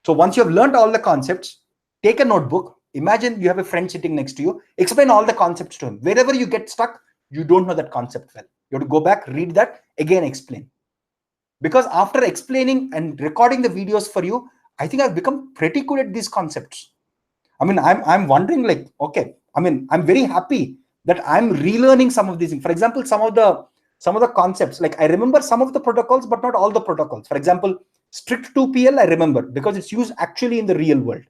So once you have learned all the concepts, take a notebook. Imagine you have a friend sitting next to you. Explain all the concepts to him. Wherever you get stuck, you don't know that concept well. You have to go back, read that, again explain. Because after explaining and recording the videos for you, I think I've become pretty good at these concepts. I mean, I'm wondering, like, okay, I mean, I'm very happy that I'm relearning some of these things. For example, some of the concepts, like I remember some of the protocols, but not all the protocols. For example, strict 2PL, I remember because it's used actually in the real world.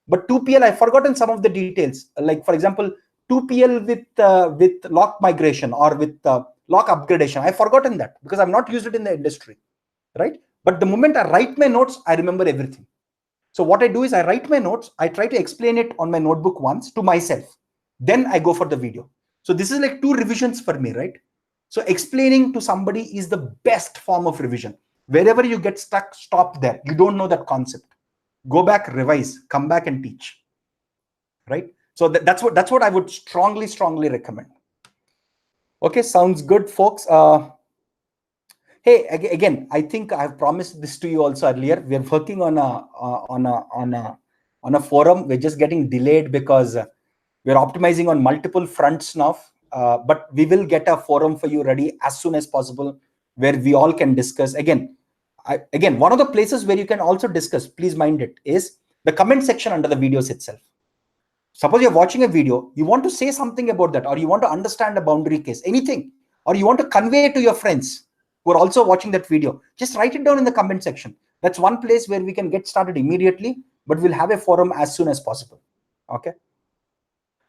But 2PL, I've forgotten some of the details. Like, for example, 2PL with lock migration or with lock upgradation. I've forgotten that because I've not used it in the industry, right? But the moment I write my notes, I remember everything. So what I do is I write my notes. I try to explain it on my notebook once to myself. Then I go for the video. So this is like 2 revisions for me, right? So explaining to somebody is the best form of revision. Wherever you get stuck, stop there. You don't know that concept. Go back, revise, come back and teach, right? So that's what I would strongly recommend. Okay, sounds good, folks. Hey, again, I think I've promised this to you also earlier. We're working on a forum. We're just getting delayed because we're optimizing on multiple fronts now. But we will get a forum for you ready as soon as possible, where we all can discuss. Again, one of the places where you can also discuss, please mind it, is the comment section under the videos itself. Suppose you're watching a video, you want to say something about that, or you want to understand a boundary case, anything, or you want to convey to your friends who are also watching that video, just write it down in the comment section. That's one place where we can get started immediately, but we'll have a forum as soon as possible. Okay.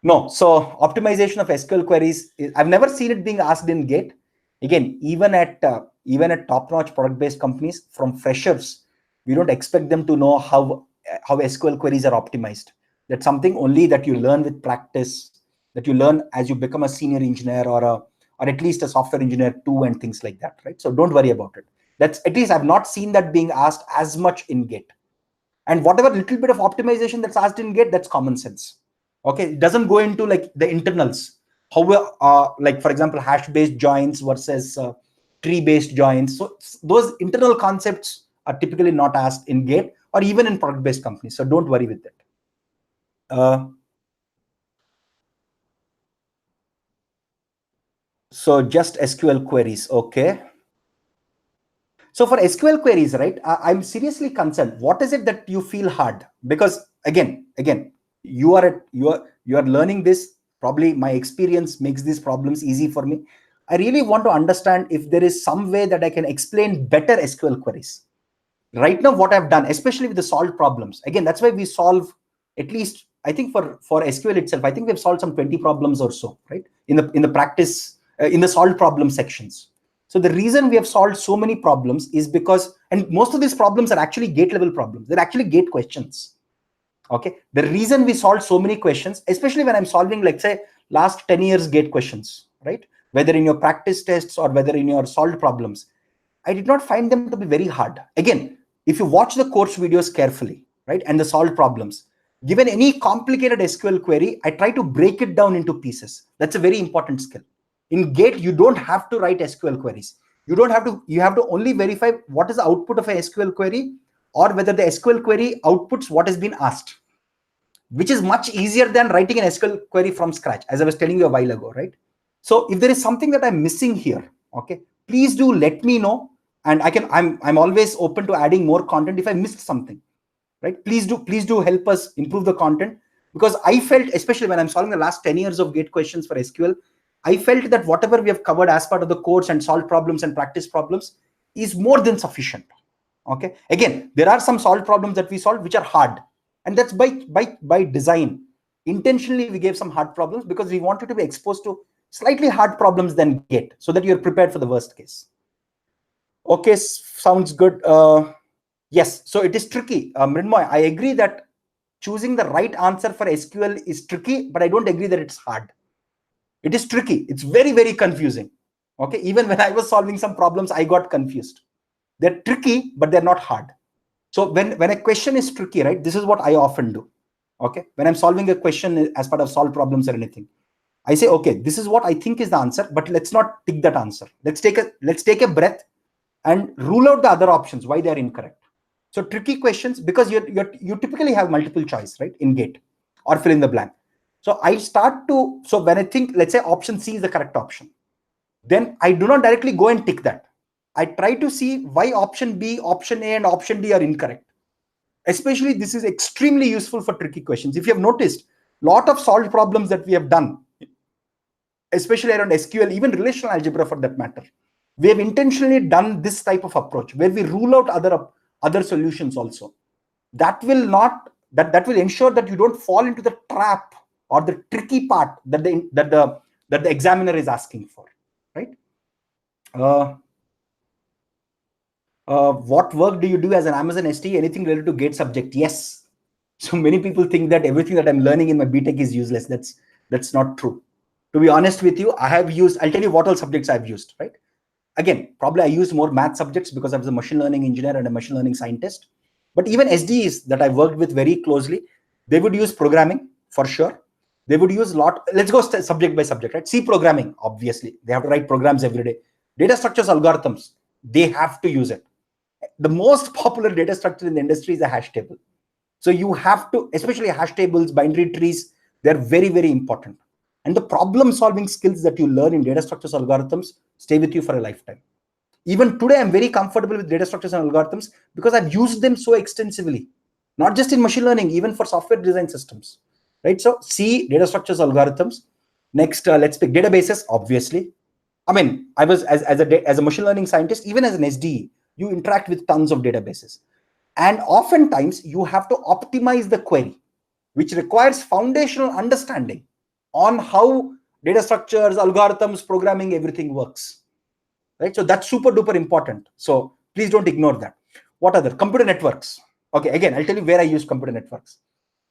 No, so optimization of SQL queries, I've never seen it being asked in Gate. Again, even at top-notch product-based companies, from freshers, we don't expect them to know how SQL queries are optimized. That's something only that you learn with practice, that you learn as you become a senior engineer or at least a software engineer too, and things like that, right? So don't worry about it. That's, at least I've not seen that being asked as much in Gate. And whatever little bit of optimization that's asked in Gate, that's common sense. Okay, it doesn't go into like the internals. How like, for example, hash-based joins versus tree-based joins. So those internal concepts are typically not asked in Gate or even in product-based companies. So don't worry with that. So just SQL queries, okay. So for SQL queries, right, I'm seriously concerned. What is it that you feel hard? Because again, you are learning this. Probably my experience makes these problems easy for me. I really want to understand if there is some way that I can explain better SQL queries. Right now, what I've done, especially with the solved problems, again, that's why we solve, at least I think for SQL itself, I think we've solved some 20 problems or so, right? In the practice, in the solved problem sections. So the reason we have solved so many problems is because, and most of these problems are actually gate level problems. They're actually gate questions. Okay. The reason we solved so many questions, especially when I'm solving, let's say, last 10 years gate questions, right? Whether in your practice tests or whether in your solved problems, I did not find them to be very hard. Again, if you watch the course videos carefully, right, and the solved problems, given any complicated SQL query, I try to break it down into pieces. That's a very important skill. In Gate, you don't have to write SQL queries. You have to only verify what is the output of a SQL query or whether the SQL query outputs what has been asked, which is much easier than writing an SQL query from scratch, as I was telling you a while ago, right? So if there is something that I'm missing here, okay, please do let me know. And I'm always open to adding more content if I missed something, right? Please do help us improve the content, because I felt, especially when I'm solving the last 10 years of gate questions for SQL, I felt that whatever we have covered as part of the course and solved problems and practice problems is more than sufficient. Okay. Again, there are some solved problems that we solved which are hard, and that's by design. Intentionally, we gave some hard problems because we wanted to be exposed to slightly hard problems than Gate, so that you're prepared for the worst case. Okay, sounds good. Yes, so it is tricky. Mrinmoy, I agree that choosing the right answer for SQL is tricky, but I don't agree that it's hard. It is tricky. It's very confusing. Okay, even when I was solving some problems, I got confused. They're tricky, but they're not hard. So when a question is tricky, right, this is what I often do. Okay, when I'm solving a question as part of solved problems or anything, I say, okay, this is what I think is the answer, but let's not tick that answer. Let's take a breath and rule out the other options, why they are incorrect. So tricky questions, because you typically have multiple choice, right, in gate or fill in the blank. So I start to, so when I think, let's say option C is the correct option, then I do not directly go and tick that. I try to see why option B, option A, and option D are incorrect. Especially this is extremely useful for tricky questions. If you have noticed, lot of solved problems that we have done, especially around SQL, even relational algebra for that matter, we have intentionally done this type of approach where we rule out other solutions also. That will not, that will ensure that you don't fall into the trap or the tricky part that the examiner is asking for, right? What work do you do as an Amazon ST? Anything related to gate subject? Yes. So many people think that everything that I'm learning in my BTech is useless. That's not true. To be honest with you, I have used, I'll tell you what all subjects I've used, right? Again, probably I used more math subjects because I was a machine learning engineer and a machine learning scientist. But even SDEs that I worked with very closely, they would use programming for sure. They would use a lot. Let's go subject by subject, right? C programming, obviously. They have to write programs every day. Data structures, algorithms, they have to use it. The most popular data structure in the industry is a hash table. So you have to, especially hash tables, binary trees, they're very, very important. And the problem solving skills that you learn in data structures algorithms stay with you for a lifetime. Even today, I'm very comfortable with data structures and algorithms because I've used them so extensively, not just in machine learning, even for software design systems, right? So C, data structures, algorithms. Next, let's pick databases, obviously. I mean, I was as a machine learning scientist, even as an SDE, you interact with tons of databases. And oftentimes you have to optimize the query, which requires foundational understanding on how data structures, algorithms, programming, everything works, right? So that's super duper important. So please don't ignore that. What other? Computer networks. Okay, again, I'll tell you where I use computer networks.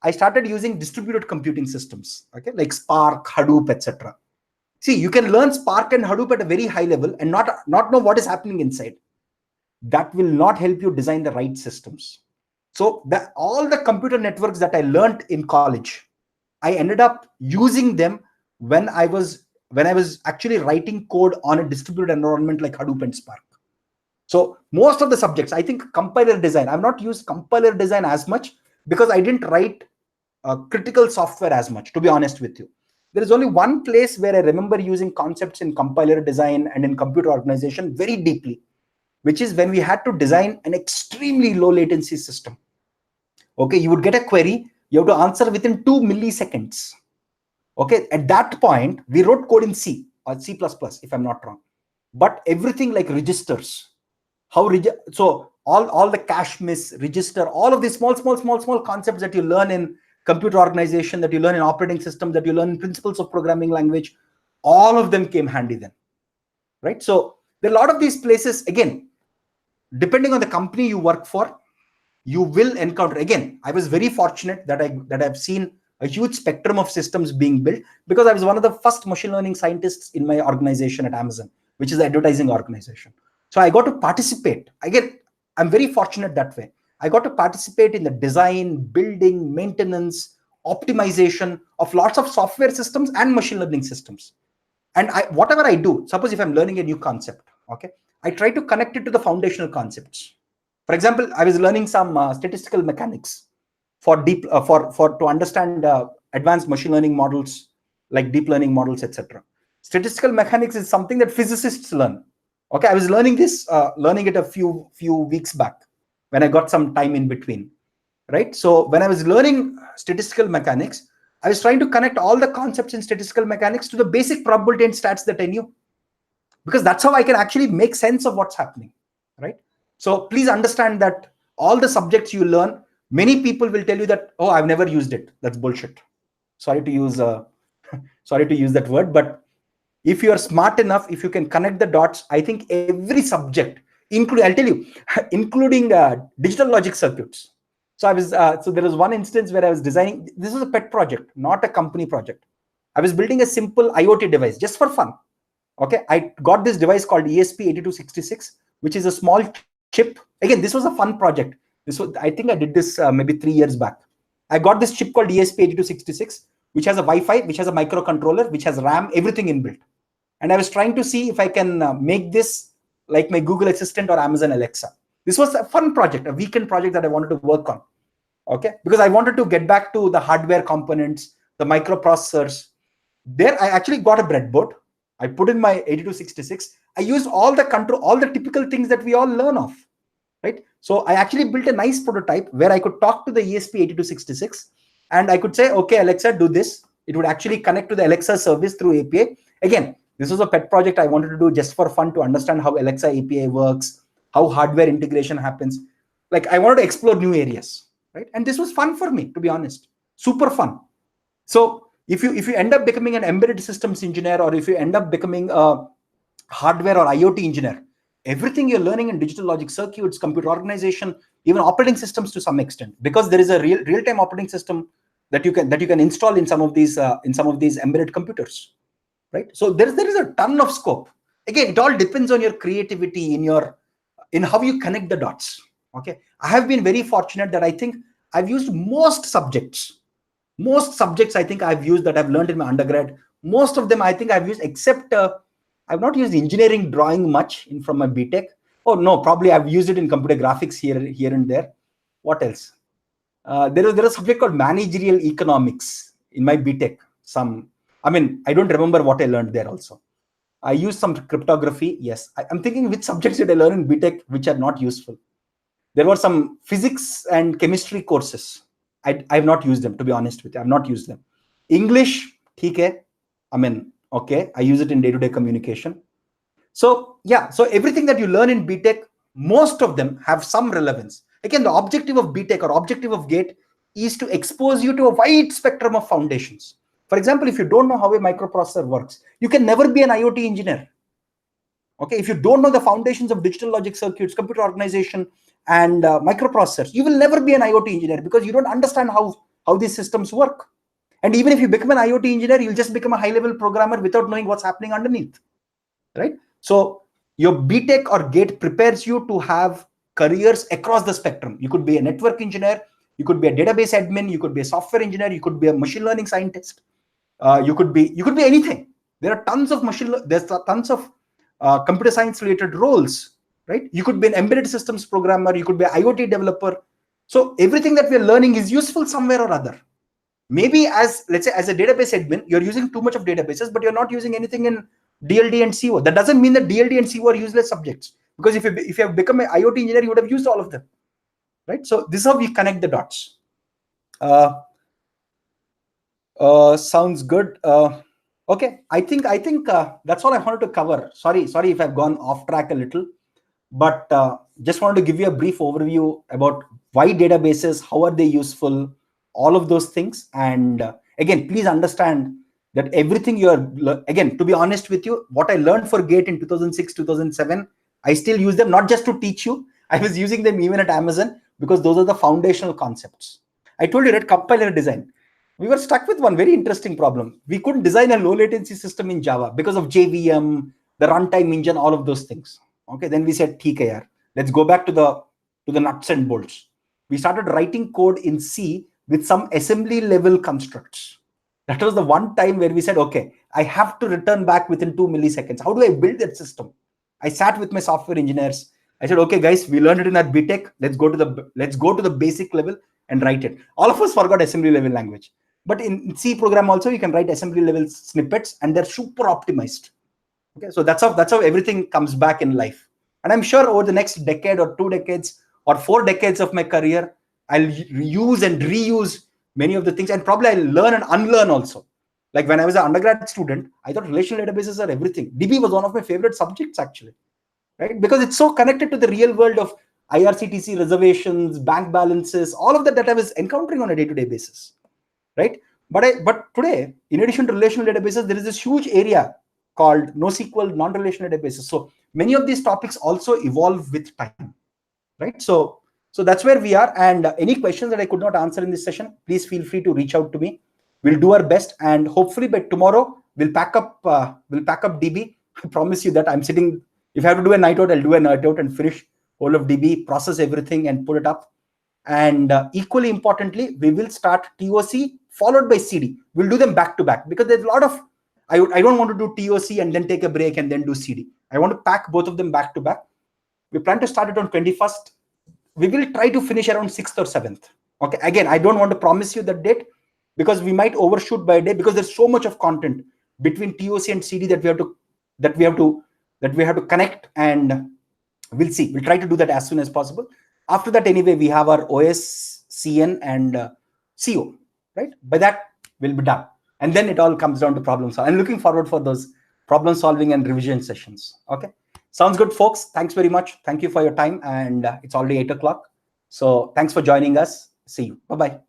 I started using distributed computing systems, okay, like Spark, Hadoop, etc. See, you can learn Spark and Hadoop at a very high level and not know what is happening inside. That will not help you design the right systems. So all the computer networks that I learned in college, I ended up using them when I was actually writing code on a distributed environment like Hadoop and Spark. So most of the subjects, I think compiler design, I've not used compiler design as much because I didn't write critical software as much, to be honest with you. There is only one place where I remember using concepts in compiler design and in computer organization very deeply, which is when we had to design an extremely low latency system. Okay, you would get a query, you have to answer within 2 milliseconds. Okay, at that point, we wrote code in C or C++, if I'm not wrong. But everything like registers, so all the cache miss, register, all of these small concepts that you learn in computer organization, that you learn in operating system, that you learn in principles of programming language, all of them came handy then, right? So there are a lot of these places, again, depending on the company you work for, you will encounter. Again, I was very fortunate that I've seen a huge spectrum of systems being built because I was one of the first machine learning scientists in my organization at Amazon, which is the advertising organization. So I got to participate. Again, I'm very fortunate that way. I got to participate in the design, building, maintenance, optimization of lots of software systems and machine learning systems. And whatever I do, suppose if I'm learning a new concept, okay, I try to connect it to the foundational concepts. For example, I was learning some statistical mechanics for to understand advanced machine learning models like deep learning models, etc. Statistical mechanics is something that physicists learn. Okay, I was learning it a few weeks back when I got some time in between, right? So when I was learning statistical mechanics, I was trying to connect all the concepts in statistical mechanics to the basic probability and stats that I knew, because that's how I can actually make sense of what's happening, right? So please understand that all the subjects you learn, many people will tell you that, oh, I've never used it. That's bullshit. Sorry to use that word, but if you are smart enough, if you can connect the dots, I think every subject, I'll tell you, including digital logic circuits. So there was one instance where I was designing, this was a pet project, not a company project. I was building a simple IoT device just for fun. Okay, I got this device called ESP8266, which is a small chip. Again, this was a fun project. I think I did this maybe 3 years back. I got this chip called ESP8266, which has a Wi-Fi, which has a microcontroller, which has RAM, everything inbuilt. And I was trying to see if I can make this like my Google Assistant or Amazon Alexa. This was a fun project, a weekend project that I wanted to work on. Okay, because I wanted to get back to the hardware components, the microprocessors. There, I actually got a breadboard. I put in my 8266. I used all the control, all the typical things that we all learn of, right? So I actually built a nice prototype where I could talk to the ESP8266 and I could say, okay, Alexa, do this. It would actually connect to the Alexa service through API. Again, this was a pet project I wanted to do just for fun to understand how Alexa API works, how hardware integration happens. Like I wanted to explore new areas, right? And this was fun for me, to be honest, super fun. So if you end up becoming an embedded systems engineer, or if you end up becoming a hardware or IoT engineer, everything you're learning in digital logic circuits, computer organization, even operating systems to some extent, because there is a real-time operating system that you can install in some of these embedded computers, right? So there is a ton of scope. Again, it all depends on your creativity in how you connect the dots. Okay, I have been very fortunate that I think I've used most subjects I think I've used that I've learned in my undergrad. Most of them I think I've used, except I've not used engineering drawing much from my BTech. Oh no, probably I've used it in computer graphics here and there. What else? There is a subject called managerial economics in my BTech. I don't remember what I learned there also. I used some cryptography. Yes, I'm thinking which subjects did I learn in BTech which are not useful. There were some physics and chemistry courses. I've not used them, to be honest with you. I've not used them. English, okay. Okay, I use it in day-to-day communication. So yeah, so everything that you learn in BTech, most of them have some relevance. Again, the objective of BTech or objective of GATE is to expose you to a wide spectrum of foundations. For example, if you don't know how a microprocessor works, you can never be an IoT engineer. Okay, if you don't know the foundations of digital logic circuits, computer organization, and microprocessors, you will never be an IoT engineer because you don't understand how these systems work. And even if you become an IoT engineer, you'll just become a high-level programmer without knowing what's happening underneath, right? So your BTech or GATE prepares you to have careers across the spectrum. You could be a network engineer, you could be a database admin, you could be a software engineer, you could be a machine learning scientist, you could be anything. There are tons of computer science related roles, right? You could be an embedded systems programmer, you could be an IoT developer. So everything that we're learning is useful somewhere or other. Maybe let's say as a database admin, you're using too much of databases, but you're not using anything in DLD and CO. That doesn't mean that DLD and CO are useless subjects, because if you have become an IoT engineer, you would have used all of them, right? So this is how we connect the dots. Sounds good. Okay, I think that's all I wanted to cover. Sorry if I've gone off track a little, but just wanted to give you a brief overview about why databases, how are they useful, all of those things. And again, please understand that everything again, to be honest with you, what I learned for GATE in 2006, 2007, I still use them, not just to teach you. I was using them even at Amazon because those are the foundational concepts. I told you that compiler design, we were stuck with one very interesting problem. We couldn't design a low latency system in Java because of JVM, the runtime engine, all of those things. Okay, then we said, "Okay, let's go back to the nuts and bolts." We started writing code in C with some assembly level constructs. That was the one time where we said, "Okay, I have to return back within 2 milliseconds. How do I build that system?" I sat with my software engineers. I said, "Okay, guys, we learned it in our BTech. Let's go to the basic level and write it." All of us forgot assembly level language. But in C program also, you can write assembly level snippets and they're super optimized. Okay, so that's how everything comes back in life. And I'm sure over the next decade or 2 decades or 4 decades of my career, I'll use and reuse many of the things, and probably I'll learn and unlearn also. Like when I was an undergrad student, I thought relational databases are everything. DB was one of my favorite subjects actually, right? Because it's so connected to the real world of IRCTC reservations, bank balances, all of that I was encountering on a day-to-day basis. Right? But today, in addition to relational databases, there is this huge area called NoSQL non-relational databases. So many of these topics also evolve with time, right? So that's where we are. And any questions that I could not answer in this session, please feel free to reach out to me. We'll do our best, and hopefully by tomorrow we'll pack up DB. I promise you that I'm sitting. If I have to do a night out, I'll do a night out and finish all of DB, process everything, and put it up. And equally importantly, we will start TOC followed by CD. We'll do them back to back because there's a lot of, I don't want to do TOC and then take a break and then do CD. I want to pack both of them back to back. We plan to start it on 21st. We will try to finish around 6th or 7th. Okay. Again, I don't want to promise you that date because we might overshoot by a day because there's so much of content between TOC and CD that we have to connect, and we'll see. We'll try to do that as soon as possible. After that, anyway, we have our OS, CN, and CO, right? By that, we'll be done. And then it all comes down to problem solving. I'm looking forward for those problem solving and revision sessions. Okay. Sounds good, folks. Thanks very much. Thank you for your time. And it's already 8 o'clock. So thanks for joining us. See you. Bye-bye.